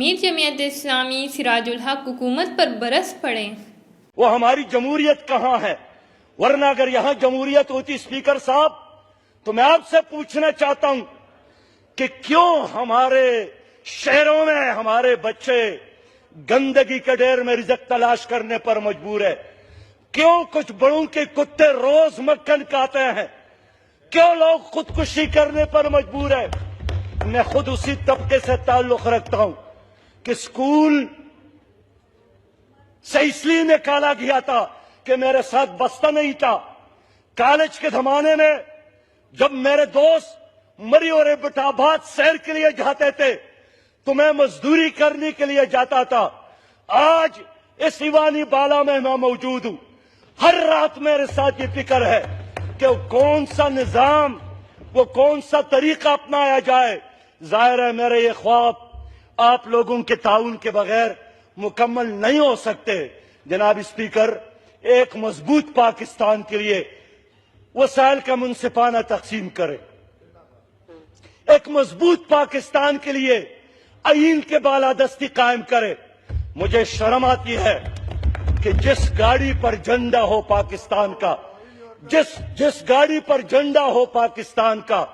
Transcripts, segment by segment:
امیر جمعیت اسلامی سراج الحق حکومت پر برس پڑے۔ وہ ہماری جمہوریت کہاں ہے؟ ورنہ اگر یہاں جمہوریت ہوتی اسپیکر صاحب تو میں آپ سے پوچھنا چاہتا ہوں کہ کیوں ہمارے شہروں میں ہمارے بچے گندگی کے ڈھیر میں رزق تلاش کرنے پر مجبور ہے؟ کیوں کچھ بڑوں کے کتے روز مکھن کھاتے ہیں؟ کیوں لوگ خودکشی کرنے پر مجبور ہے؟ میں خود اسی طبقے سے تعلق رکھتا ہوں کہ اسکول سے اس لیے نکالا گیا تھا کہ میرے ساتھ بستہ نہیں تھا۔ کالج کے زمانے میں جب میرے دوست مری اور بٹاباد سیر کے لیے جاتے تھے تو میں مزدوری کرنے کے لیے جاتا تھا۔ آج اس ایوانی بالا میں موجود ہوں۔ ہر رات میرے ساتھ یہ فکر ہے کہ کون سا نظام، وہ کون سا طریقہ اپنایا جائے۔ ظاہر ہے میرے یہ خواب آپ لوگوں کے تعاون کے بغیر مکمل نہیں ہو سکتے۔ جناب اسپیکر، ایک مضبوط پاکستان کے لیے وسائل کا منصفانہ تقسیم کرے، ایک مضبوط پاکستان کے لیے آئین کے بالادستی قائم کرے۔ مجھے شرم آتی ہے کہ جس گاڑی پر جھنڈا ہو پاکستان کا، جس گاڑی پر جھنڈا ہو پاکستان کا،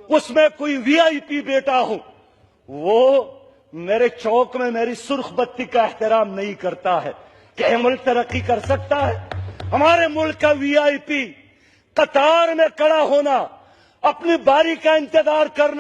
اس میں کوئی وی آئی پی بیٹا ہو، وہ میرے چوک میں میری سرخ بتی کا احترام نہیں کرتا ہے۔ کہ یہ ملک ترقی کر سکتا ہے؟ ہمارے ملک کا وی آئی پی قطار میں کھڑا ہونا، اپنی باری کا انتظار کرنا